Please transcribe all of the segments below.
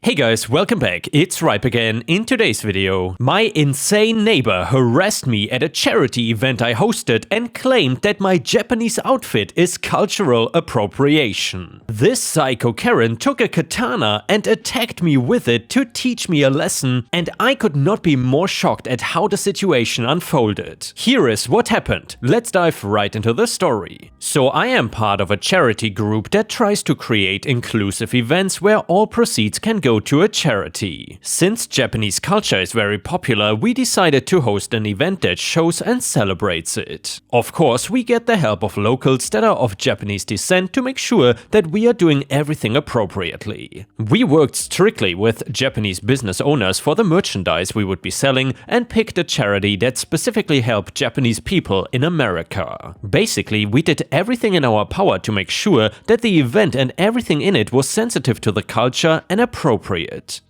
Hey guys, welcome back, it's Ripe again. In today's video, my insane neighbor harassed me at a charity event I hosted and claimed that my Japanese outfit is cultural appropriation. This psycho Karen took a katana and attacked me with it to teach me a lesson, and I could not be more shocked at how the situation unfolded. Here is what happened. Let's dive right into the story. So I am part of a charity group that tries to create inclusive events where all proceeds can go to a charity. Since Japanese culture is very popular, we decided to host an event that shows and celebrates it. Of course, we get the help of locals that are of Japanese descent to make sure that we are doing everything appropriately. We worked strictly with Japanese business owners for the merchandise we would be selling and picked a charity that specifically helped Japanese people in America. Basically, we did everything in our power to make sure that the event and everything in it was sensitive to the culture and appropriate.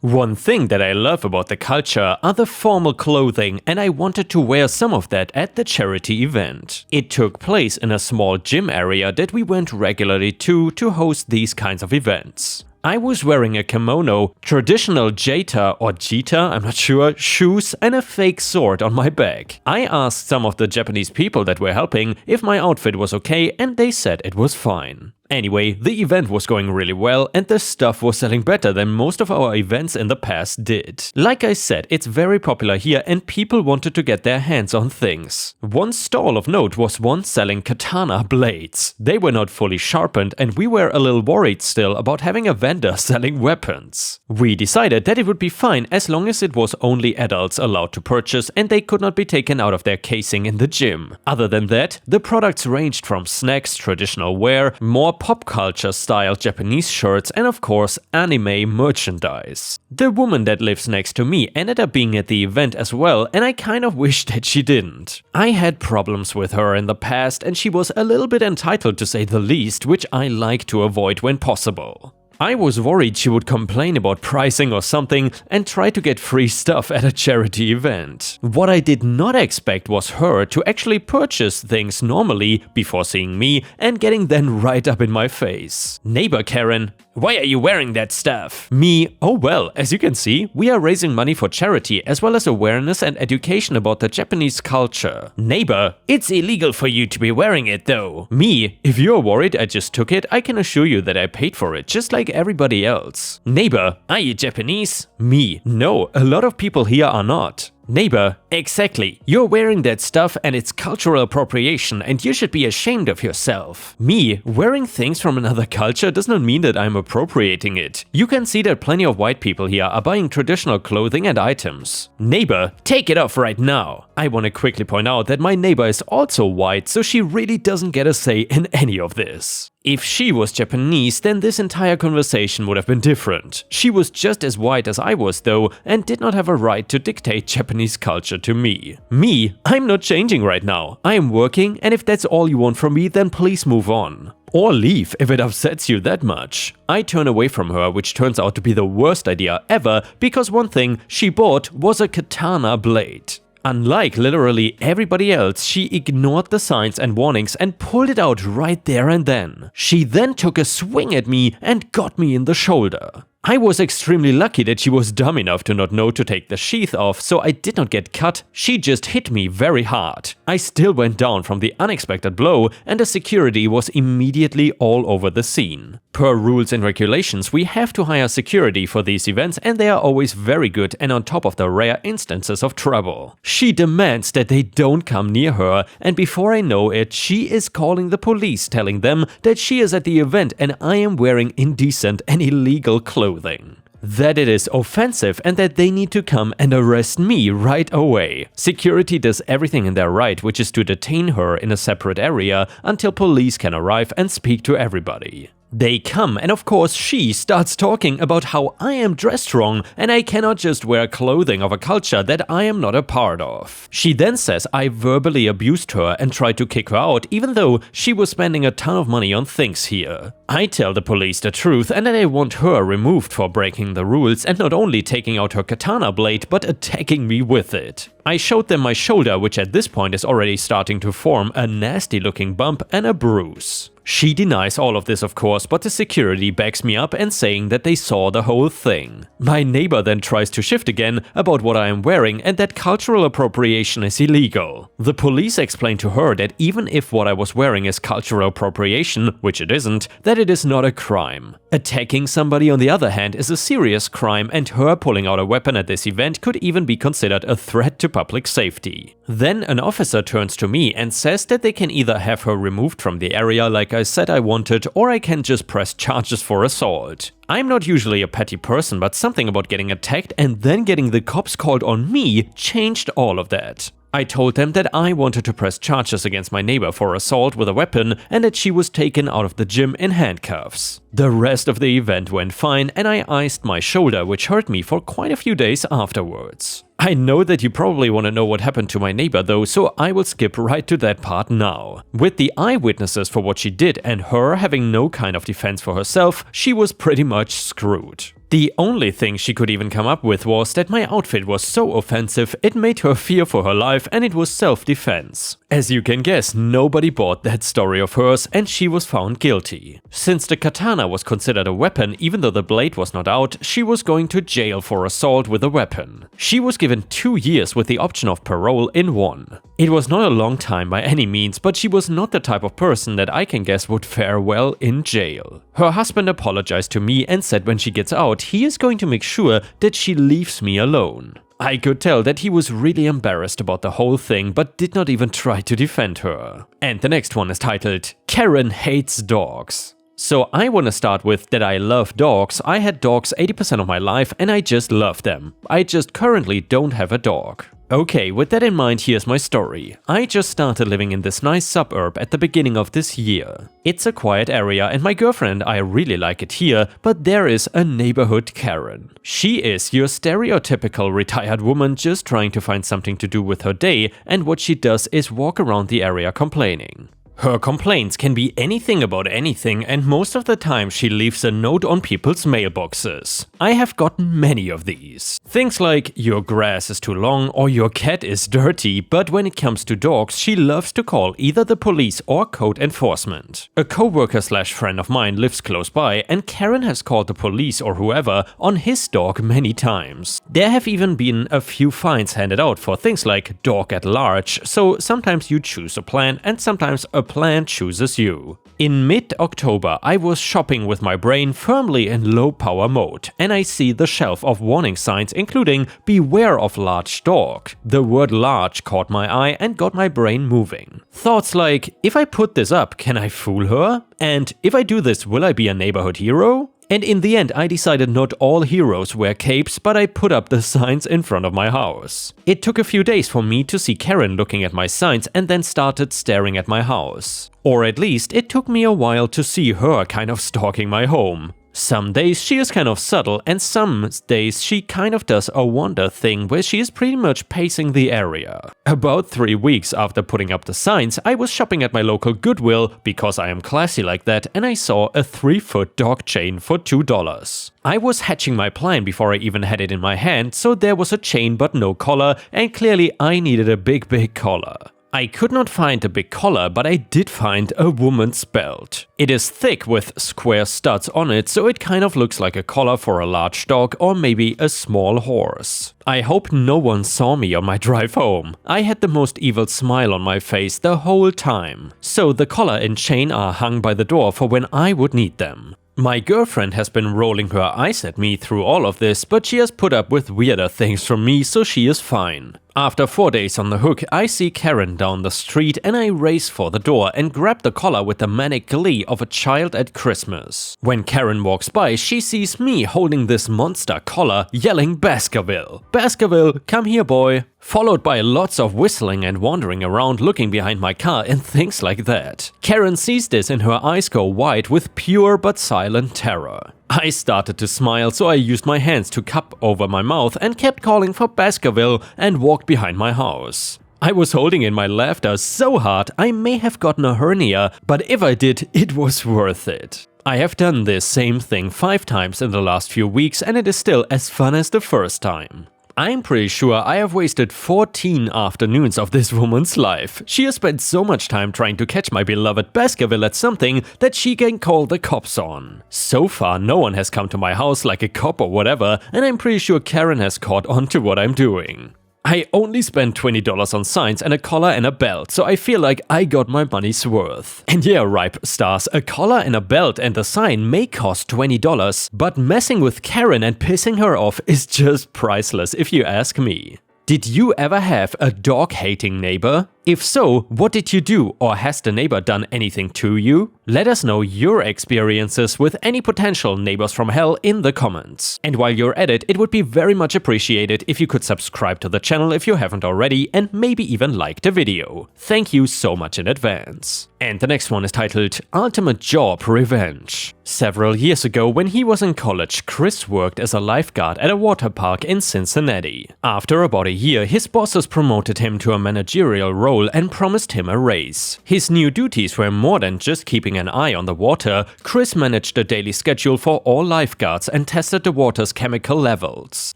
One thing that I love about the culture are the formal clothing, and I wanted to wear some of that at the charity event. It took place in a small gym area that we went regularly to host these kinds of events. I was wearing a kimono, traditional jeta or jita, I'm not sure, shoes and a fake sword on my back. I asked some of the Japanese people that were helping if my outfit was okay, and they said it was fine. Anyway, the event was going really well and the stuff was selling better than most of our events in the past did. Like I said, it's very popular here and people wanted to get their hands on things. One stall of note was one selling katana blades. They were not fully sharpened and we were a little worried still about having a vendor selling weapons. We decided that it would be fine as long as it was only adults allowed to purchase and they could not be taken out of their casing in the gym. Other than that, the products ranged from snacks, traditional wear, more pop culture style Japanese shirts, and of course anime merchandise. The woman that lives next to me ended up being at the event as well, and I kind of wish that she didn't. I had problems with her in the past and she was a little bit entitled to say the least, which I like to avoid when possible. I was worried she would complain about pricing or something and try to get free stuff at a charity event. What I did not expect was her to actually purchase things normally before seeing me and getting then right up in my face. Neighbor Karen, why are you wearing that stuff? Me, oh well, as you can see, we are raising money for charity as well as awareness and education about the Japanese culture. Neighbor, it's illegal for you to be wearing it though. Me, if you're worried I just took it, I can assure you that I paid for it just like everybody else. Neighbor, are you Japanese? Me, no, a lot of people here are not. Neighbor, exactly. You're wearing that stuff and it's cultural appropriation and you should be ashamed of yourself. Me, wearing things from another culture does not mean that I'm appropriating it. You can see that plenty of white people here are buying traditional clothing and items. Neighbor, take it off right now. I want to quickly point out that my neighbor is also white, so she really doesn't get a say in any of this. If she was Japanese, then this entire conversation would have been different. She was just as white as I was though, and did not have a right to dictate Japanese culture to me. Me, I'm not changing right now. I am working, and if that's all you want from me, then please move on. Or leave if it upsets you that much. I turn away from her, which turns out to be the worst idea ever, because one thing she bought was a katana blade. Unlike literally everybody else, she ignored the signs and warnings and pulled it out right there and then. She then took a swing at me and got me in the shoulder. I was extremely lucky that she was dumb enough to not know to take the sheath off, so I did not get cut, she just hit me very hard. I still went down from the unexpected blow and the security was immediately all over the scene. Per rules and regulations, we have to hire security for these events and they are always very good and on top of the rare instances of trouble. She demands that they don't come near her, and before I know it, she is calling the police, telling them that she is at the event and I am wearing indecent and illegal clothing. That it is offensive and that they need to come and arrest me right away. Security does everything in their right, which is to detain her in a separate area until police can arrive and speak to everybody. They come and of course she starts talking about how I am dressed wrong and I cannot just wear clothing of a culture that I am not a part of. She then says I verbally abused her and tried to kick her out even though she was spending a ton of money on things here. I tell the police the truth and that I want her removed for breaking the rules and not only taking out her katana blade but attacking me with it. I showed them my shoulder, which at this point is already starting to form a nasty looking bump and a bruise. She denies all of this, of course, but the security backs me up and saying that they saw the whole thing. My neighbor then tries to shift again about what I am wearing and that cultural appropriation is illegal. The police explain to her that even if what I was wearing is cultural appropriation, which it isn't, that it is not a crime. Attacking somebody, on the other hand, is a serious crime, and her pulling out a weapon at this event could even be considered a threat to public safety. Then an officer turns to me and says that they can either have her removed from the area like I said I wanted, or I can just press charges for assault. I'm not usually a petty person, but something about getting attacked and then getting the cops called on me changed all of that. I told them that I wanted to press charges against my neighbor for assault with a weapon and that she was taken out of the gym in handcuffs. The rest of the event went fine and I iced my shoulder, which hurt me for quite a few days afterwards. I know that you probably want to know what happened to my neighbor though, so I will skip right to that part now. With the eyewitnesses for what she did and her having no kind of defense for herself, she was pretty much screwed. The only thing she could even come up with was that my outfit was so offensive it made her fear for her life and it was self-defense. As you can guess, nobody bought that story of hers and she was found guilty. Since the katana was considered a weapon even though the blade was not out, she was going to jail for assault with a weapon. She was given 2 years with the option of parole in 1. It was not a long time by any means, but she was not the type of person that I can guess would fare well in jail. Her husband apologized to me and said when she gets out, he is going to make sure that she leaves me alone. I could tell that he was really embarrassed about the whole thing, but did not even try to defend her. And the next one is titled, Karen Hates Dogs. So I want to start with that I love dogs. I had dogs 80% of my life and I just love them. I just currently don't have a dog. Okay, with that in mind, here's my story. I just started living in this nice suburb at the beginning of this year. It's a quiet area and my girlfriend and I really like it here, but there is a neighborhood Karen. She is your stereotypical retired woman just trying to find something to do with her day, and what she does is walk around the area complaining. Her complaints can be anything about anything, and most of the time she leaves a note on people's mailboxes. I have gotten many of these. Things like, your grass is too long or your cat is dirty, but when it comes to dogs, she loves to call either the police or code enforcement. A coworker/friend of mine lives close by, and Karen has called the police or whoever on his dog many times. There have even been a few fines handed out for things like dog at large, so sometimes you choose a plan and sometimes a plan chooses you. In mid-October, I was shopping with my brain firmly in low power mode, and I see the shelf of warning signs including beware of large dog. The word large caught my eye and got my brain moving. Thoughts like, if I put this up, can I fool her? And if I do this, will I be a neighborhood hero? And in the end, I decided not all heroes wear capes, but I put up the signs in front of my house. It took a few days for me to see Karen looking at my signs and then started staring at my house. Or at least, it took me a while to see her kind of stalking my home. Some days she is kind of subtle, and some days she kind of does a wonder thing where she is pretty much pacing the area. About 3 weeks after putting up the signs, I was shopping at my local Goodwill, because I am classy like that, and I saw a 3-foot dog chain for $2. I was hatching my plan before I even had it in my hand, so there was a chain but no collar, and clearly I needed a big collar. I could not find a big collar, but I did find a woman's belt. It is thick with square studs on it, so it kind of looks like a collar for a large dog or maybe a small horse. I hope no one saw me on my drive home. I had the most evil smile on my face the whole time. So the collar and chain are hung by the door for when I would need them. My girlfriend has been rolling her eyes at me through all of this, but she has put up with weirder things from me, so she is fine. After 4 days on the hook, I see Karen down the street and I race for the door and grab the collar with the manic glee of a child at Christmas. When Karen walks by, she sees me holding this monster collar, yelling Baskerville. Baskerville, come here boy. Followed by lots of whistling and wandering around looking behind my car and things like that. Karen sees this and her eyes go wide with pure but silent terror. I started to smile, so I used my hands to cup over my mouth and kept calling for Baskerville and walked behind my house. I was holding in my laughter so hard I may have gotten a hernia, but if I did, it was worth it. I have done this same thing 5 times in the last few weeks and it is still as fun as the first time. I'm pretty sure I have wasted 14 afternoons of this woman's life. She has spent so much time trying to catch my beloved Baskerville at something that she can call the cops on. So far, no one has come to my house like a cop or whatever, and I'm pretty sure Karen has caught on to what I'm doing. I only spent $20 on signs and a collar and a belt, so I feel like I got my money's worth. And yeah, Ripe Stars, a collar and a belt and a sign may cost $20, but messing with Karen and pissing her off is just priceless if you ask me. Did you ever have a dog-hating neighbor? If so, what did you do, or has the neighbor done anything to you? Let us know your experiences with any potential neighbors from hell in the comments. And while you're at it, it would be very much appreciated if you could subscribe to the channel if you haven't already, and maybe even like the video. Thank you so much in advance. And the next one is titled Ultimate Job Revenge. Several years ago, when he was in college, Chris worked as a lifeguard at a water park in Cincinnati. After about a year, his bosses promoted him to a managerial role and promised him a raise. His new duties were more than just keeping an eye on the water. Chris managed a daily schedule for all lifeguards and tested the water's chemical levels.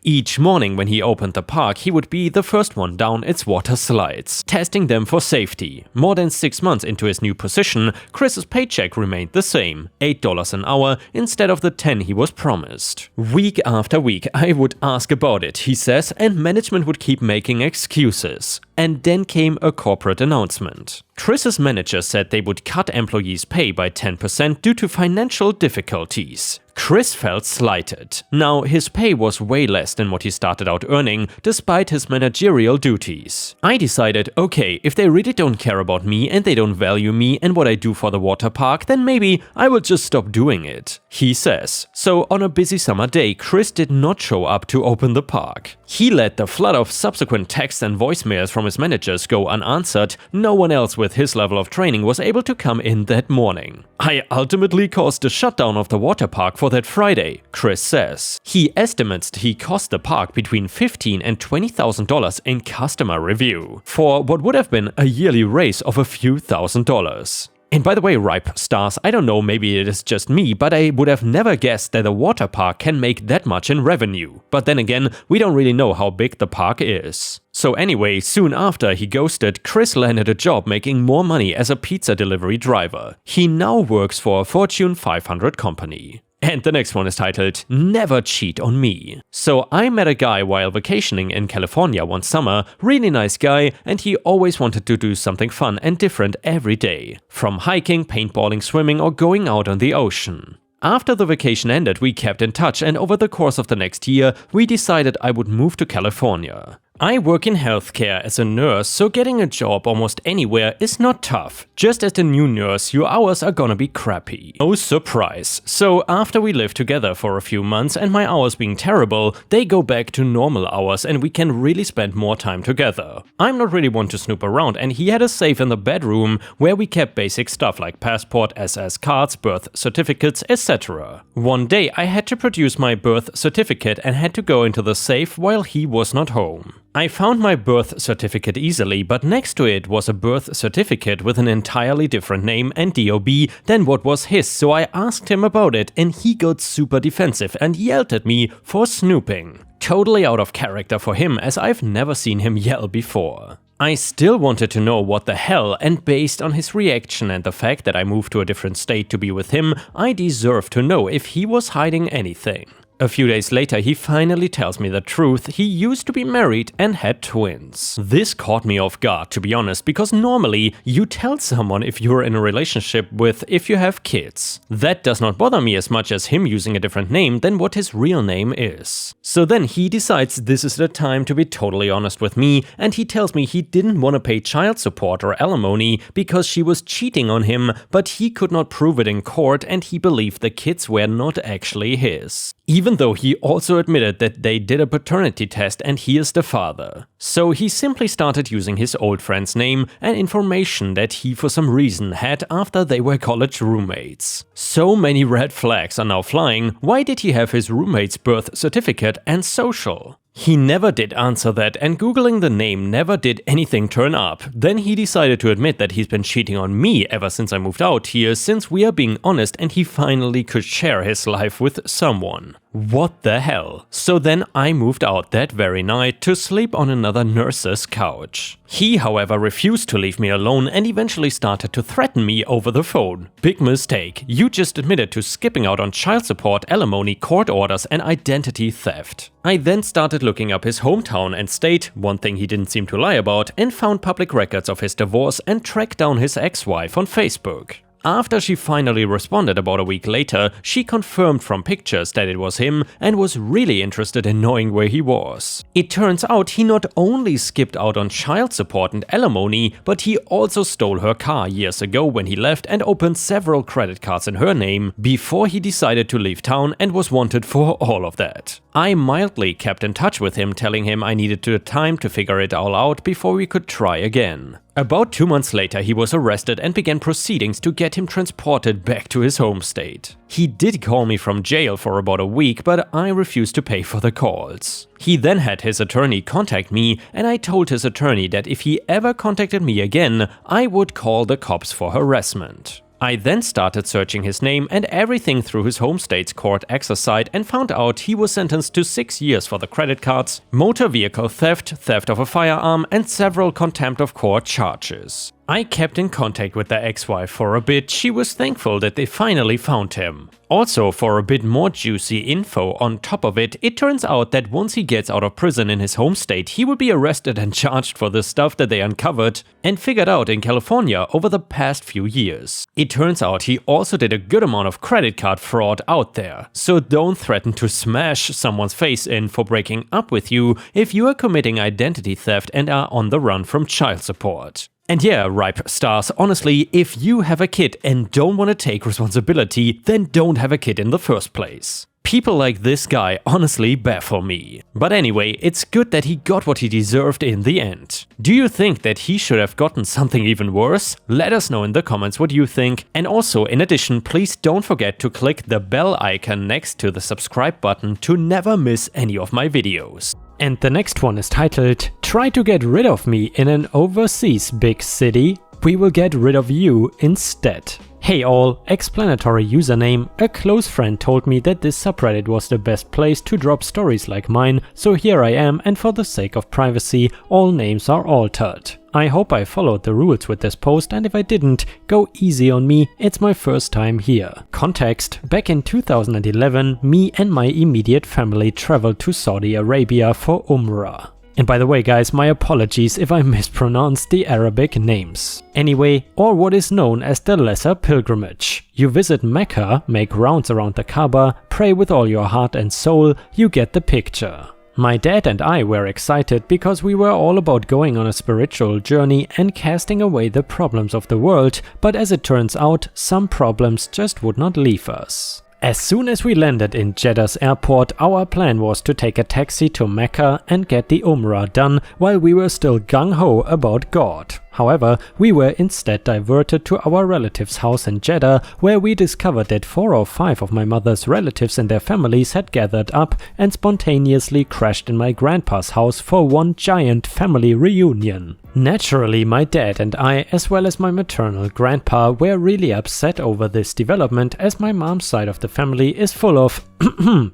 Each morning when he opened the park, he would be the first one down its water slides, testing them for safety. More than 6 months into his new position, Chris's paycheck remained the same, $8 an hour instead of the $10 he was promised. Week after week, I would ask about it, he says, and management would keep making excuses. And then came a corporate announcement. Chris's manager said they would cut employees' pay by 10% due to financial difficulties. Chris felt slighted. Now, his pay was way less than what he started out earning, despite his managerial duties. I decided, okay, if they really don't care about me and they don't value me and what I do for the water park, then maybe I will just stop doing it, he says. So on a busy summer day, Chris did not show up to open the park. He let the flood of subsequent texts and voicemails from his managers go unanswered. No one else with his level of training was able to come in that morning. I ultimately caused the shutdown of the water park for that Friday, Chris says. He estimates he cost the park between $15,000 and $20,000 in customer review, for what would have been a yearly raise of a few $1,000s. And by the way, Ripe Stars, I don't know, maybe it is just me, but I would have never guessed that a water park can make that much in revenue. But then again, we don't really know how big the park is. So anyway, soon after he ghosted, Chris landed a job making more money as a pizza delivery driver. He now works for a Fortune 500 company. And the next one is titled, Never Cheat on Me. So I met a guy while vacationing in California one summer, really nice guy, and he always wanted to do something fun and different every day. From hiking, paintballing, swimming, or going out on the ocean. After the vacation ended, we kept in touch, and over the course of the next year, we decided I would move to California. I work in healthcare as a nurse, so getting a job almost anywhere is not tough. Just as a new nurse, your hours are gonna be crappy. Oh surprise. So after we lived together for a few months and my hours being terrible, they go back to normal hours and we can really spend more time together. I'm not really one to snoop around, and he had a safe in the bedroom where we kept basic stuff like passport, SS cards, birth certificates, etc. One day I had to produce my birth certificate and had to go into the safe while he was not home. I found my birth certificate easily, but next to it was a birth certificate with an entirely different name and DOB than what was his, so I asked him about it and he got super defensive and yelled at me for snooping. Totally out of character for him, as I've never seen him yell before. I still wanted to know what the hell, and based on his reaction and the fact that I moved to a different state to be with him, I deserve to know if he was hiding anything. A few days later, he finally tells me the truth. He used to be married and had twins. This caught me off guard, to be honest, because normally you tell someone if you're in a relationship with if you have kids. That does not bother me as much as him using a different name than what his real name is. So then he decides this is the time to be totally honest with me, and he tells me he didn't want to pay child support or alimony because she was cheating on him, but he could not prove it in court and he believed the kids were not actually his. Even though he also admitted that they did a paternity test and he is the father. So he simply started using his old friend's name and information that he for some reason had after they were college roommates. So many red flags are now flying. Why did he have his roommate's birth certificate and social? He never did answer that, and googling the name never did anything turn up. Then he decided to admit that he's been cheating on me ever since I moved out here, since we are being honest, and he finally could share his life with someone. What the hell? So then I moved out that very night to sleep on another nurse's couch. He, however, refused to leave me alone and eventually started to threaten me over the phone. Big mistake. You just admitted to skipping out on child support, alimony, court orders and identity theft. I then started looking up his hometown and state, one thing he didn't seem to lie about, and found public records of his divorce and tracked down his ex-wife on Facebook. After she finally responded about a week later, she confirmed from pictures that it was him and was really interested in knowing where he was. It turns out he not only skipped out on child support and alimony, but he also stole her car years ago when he left and opened several credit cards in her name before he decided to leave town and was wanted for all of that. I mildly kept in touch with him, telling him I needed time to figure it all out before we could try again. About 2 months later, he was arrested and began proceedings to get him transported back to his home state. He did call me from jail for about a week, but I refused to pay for the calls. He then had his attorney contact me, and I told his attorney that if he ever contacted me again, I would call the cops for harassment. I then started searching his name and everything through his home state's court access site and found out he was sentenced to 6 years for the credit cards, motor vehicle theft, theft of a firearm, and several contempt of court charges. I kept in contact with the ex-wife for a bit. She was thankful that they finally found him. Also, for a bit more juicy info on top of it, it turns out that once he gets out of prison in his home state, he will be arrested and charged for the stuff that they uncovered and figured out in California over the past few years. It turns out he also did a good amount of credit card fraud out there, so don't threaten to smash someone's face in for breaking up with you if you are committing identity theft and are on the run from child support. And yeah, ripe stars, honestly, if you have a kid and don't want to take responsibility, then don't have a kid in the first place. People like this guy honestly baffle me. But anyway, it's good that he got what he deserved in the end. Do you think that he should have gotten something even worse? Let us know in the comments what you think. And also, in addition, please don't forget to click the bell icon next to the subscribe button to never miss any of my videos. And the next one is titled, "Try to get rid of me in an overseas big city. We will get rid of you instead." Hey all, explanatory username. A close friend told me that this subreddit was the best place to drop stories like mine, so here I am, and for the sake of privacy, all names are altered. I hope I followed the rules with this post, and if I didn't, go easy on me, it's my first time here. Context: back in 2011, me and my immediate family traveled to Saudi Arabia for Umrah. And by the way guys, my apologies if I mispronounced the Arabic names. Anyway, or what is known as the Lesser Pilgrimage. You visit Mecca, make rounds around the Kaaba, pray with all your heart and soul, you get the picture. My dad and I were excited because we were all about going on a spiritual journey and casting away the problems of the world, but as it turns out, some problems just would not leave us. As soon as we landed in Jeddah's airport, our plan was to take a taxi to Mecca and get the Umrah done while we were still gung-ho about God. However, we were instead diverted to our relative's house in Jeddah, where we discovered that 4 or 5 of my mother's relatives and their families had gathered up and spontaneously crashed in my grandpa's house for one giant family reunion. Naturally, my dad and I, as well as my maternal grandpa, were really upset over this development, as my mom's side of the family is full of,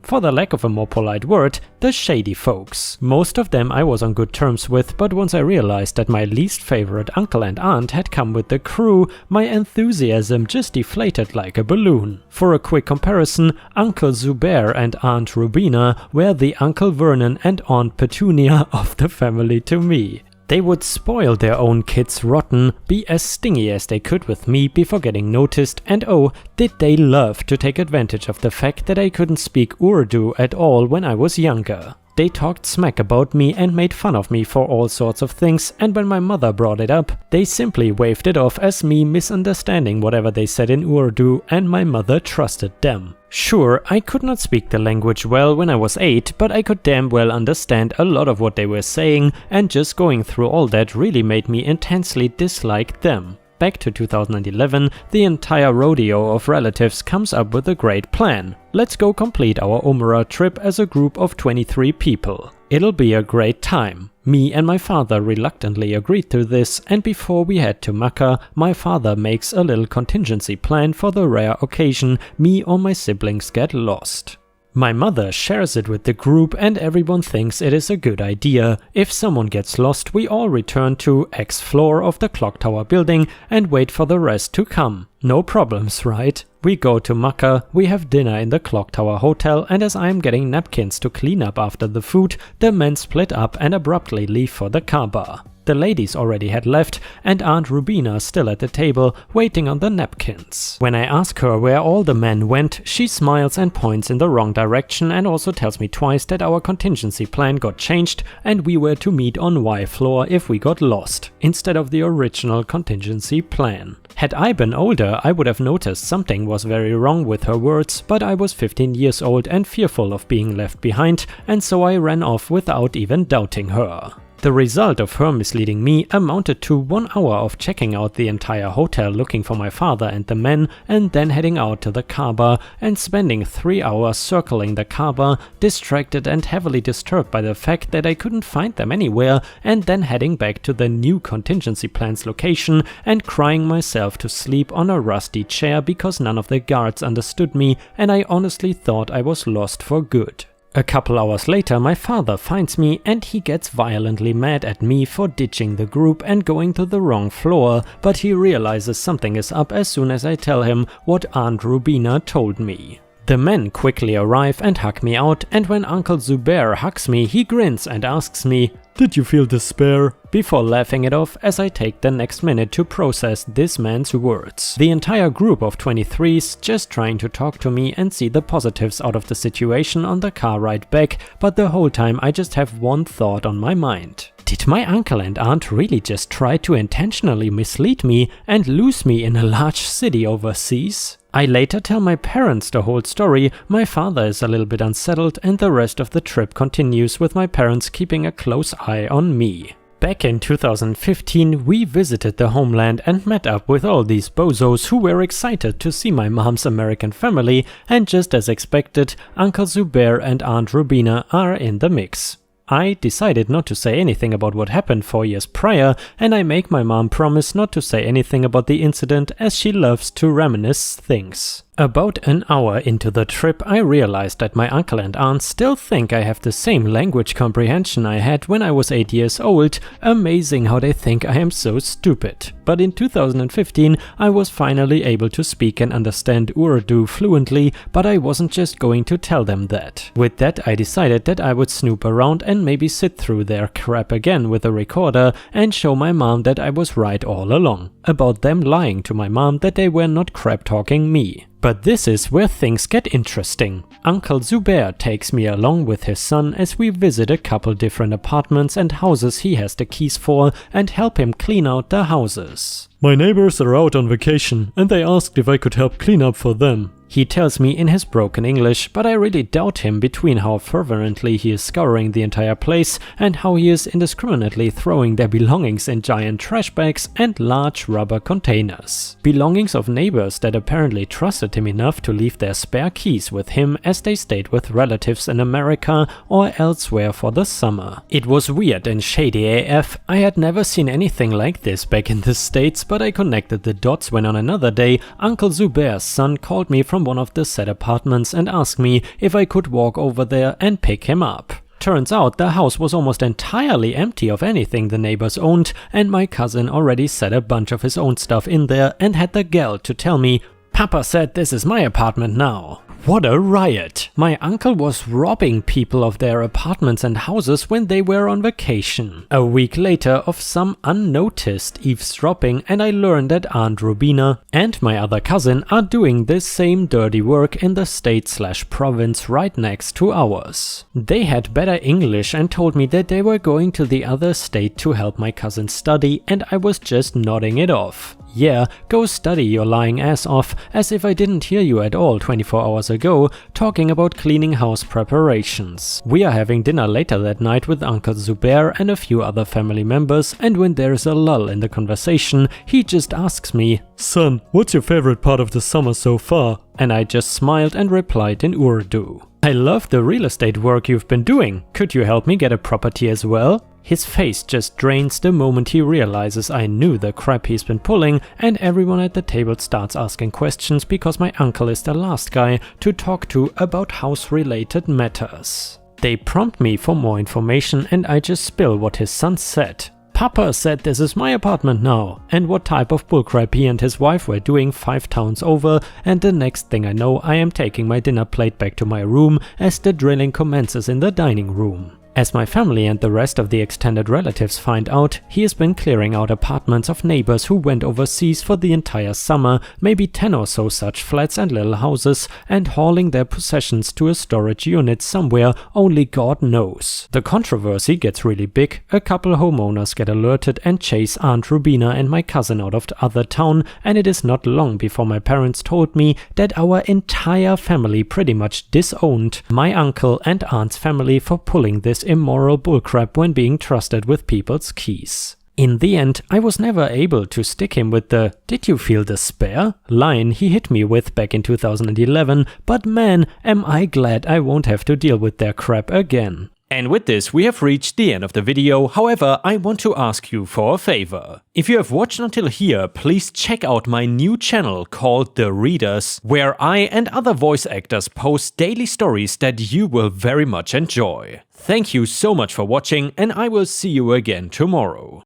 for the lack of a more polite word, the shady folks. Most of them I was on good terms with, but once I realized that my least favorite uncle and aunt had come with the crew, my enthusiasm just deflated like a balloon. For a quick comparison, Uncle Zubair and Aunt Rubina were the Uncle Vernon and Aunt Petunia of the family to me. They would spoil their own kids rotten, be as stingy as they could with me before getting noticed, and oh, did they love to take advantage of the fact that I couldn't speak Urdu at all when I was younger. They talked smack about me and made fun of me for all sorts of things, and when my mother brought it up, they simply waved it off as me misunderstanding whatever they said in Urdu, and my mother trusted them. Sure, I could not speak the language well when I was 8, but I could damn well understand a lot of what they were saying, and just going through all that really made me intensely dislike them. Back to 2011, the entire rodeo of relatives comes up with a great plan. Let's go complete our Umrah trip as a group of 23 people. It'll be a great time. Me and my father reluctantly agreed to this, and before we head to Mecca, my father makes a little contingency plan for the rare occasion me or my siblings get lost. My mother shares it with the group and everyone thinks it is a good idea. If someone gets lost, we all return to X floor of the clock tower building and wait for the rest to come. No problems, right? We go to Makkah, we have dinner in the clock tower hotel, and as I am getting napkins to clean up after the food, the men split up and abruptly leave for the car bar. The ladies already had left and Aunt Rubina still at the table waiting on the napkins. When I ask her where all the men went, she smiles and points in the wrong direction and also tells me twice that our contingency plan got changed and we were to meet on Y floor if we got lost, instead of the original contingency plan. Had I been older, I would have noticed something was very wrong with her words, but I was 15 years old and fearful of being left behind, and so I ran off without even doubting her. The result of her misleading me amounted to 1 hour of checking out the entire hotel looking for my father and the men, and then heading out to the car bar and spending 3 hours circling the car bar, distracted and heavily disturbed by the fact that I couldn't find them anywhere, and then heading back to the new contingency plan's location and crying myself to sleep on a rusty chair because none of the guards understood me and I honestly thought I was lost for good. A couple hours later, my father finds me and he gets violently mad at me for ditching the group and going to the wrong floor, but he realizes something is up as soon as I tell him what Aunt Rubina told me. The men quickly arrive and hug me out, and when Uncle Zubair hugs me, he grins and asks me, "Did you feel despair?" before laughing it off as I take the next minute to process this man's words. The entire group of 23s just trying to talk to me and see the positives out of the situation on the car ride back, but the whole time I just have one thought on my mind. Did my uncle and aunt really just try to intentionally mislead me and lose me in a large city overseas? I later tell my parents the whole story. My father is a little bit unsettled and the rest of the trip continues with my parents keeping a close eye on me. Back in 2015, we visited the homeland and met up with all these bozos who were excited to see my mom's American family, and just as expected, Uncle Zubair and Aunt Rubina are in the mix. I decided not to say anything about what happened 4 years prior, and I make my mom promise not to say anything about the incident as she loves to reminisce things. About an hour into the trip, I realized that my uncle and aunt still think I have the same language comprehension I had when I was 8 years old. Amazing how they think I am so stupid. But in 2015, I was finally able to speak and understand Urdu fluently, but I wasn't just going to tell them that. With that, I decided that I would snoop around and maybe sit through their crap again with a recorder and show my mom that I was right all along. About them lying to my mom that they were not crap talking me. But this is where things get interesting. Uncle Zubair takes me along with his son as we visit a couple different apartments and houses he has the keys for and help him clean out the houses. My neighbors are out on vacation and they asked if I could help clean up for them. He tells me in his broken English, but I really doubt him between how fervently he is scouring the entire place and how he is indiscriminately throwing their belongings in giant trash bags and large rubber containers. Belongings of neighbors that apparently trusted him enough to leave their spare keys with him as they stayed with relatives in America or elsewhere for the summer. It was weird and shady AF. I had never seen anything like this back in the States, but I connected the dots when on another day Uncle Zubair's son called me from one of the said apartments and asked me if I could walk over there and pick him up. Turns out the house was almost entirely empty of anything the neighbors owned, and my cousin already set a bunch of his own stuff in there and had the gall to tell me, "Papa said this is my apartment now." What a riot! My uncle was robbing people of their apartments and houses when they were on vacation. A week later of some unnoticed eavesdropping, and I learned that Aunt Rubina and my other cousin are doing this same dirty work in the state/province right next to ours. They had better English and told me that they were going to the other state to help my cousin study, and I was just nodding it off. Yeah, go study your lying ass off, as if I didn't hear you at all 24 hours ago talking about cleaning house preparations. We are having dinner later that night with Uncle Zubair and a few other family members, and when there's a lull in the conversation, he just asks me, "Son, what's your favorite part of the summer so far?" And I just smiled and replied in Urdu, "I love the real estate work you've been doing. Could you help me get a property as well?" His face just drains the moment he realizes I knew the crap he's been pulling, and everyone at the table starts asking questions because my uncle is the last guy to talk to about house-related matters. They prompt me for more information and I just spill what his son said. Papa said this is my apartment now, and what type of bullcrap he and his wife were doing 5 towns over, and the next thing I know I am taking my dinner plate back to my room as the drilling commences in the dining room. As my family and the rest of the extended relatives find out, he has been clearing out apartments of neighbors who went overseas for the entire summer, maybe 10 or so such flats and little houses, and hauling their possessions to a storage unit somewhere only God knows. The controversy gets really big, a couple homeowners get alerted and chase Aunt Rubina and my cousin out of the other town, and it is not long before my parents told me that our entire family pretty much disowned my uncle and aunt's family for pulling this immoral bullcrap when being trusted with people's keys. In the end, I was never able to stick him with the "did you feel despair?" line he hit me with back in 2011, but man, am I glad I won't have to deal with their crap again. And with this, we have reached the end of the video. However, I want to ask you for a favor. If you have watched until here, please check out my new channel called The Readers, where I and other voice actors post daily stories that you will very much enjoy. Thank you so much for watching, and I will see you again tomorrow.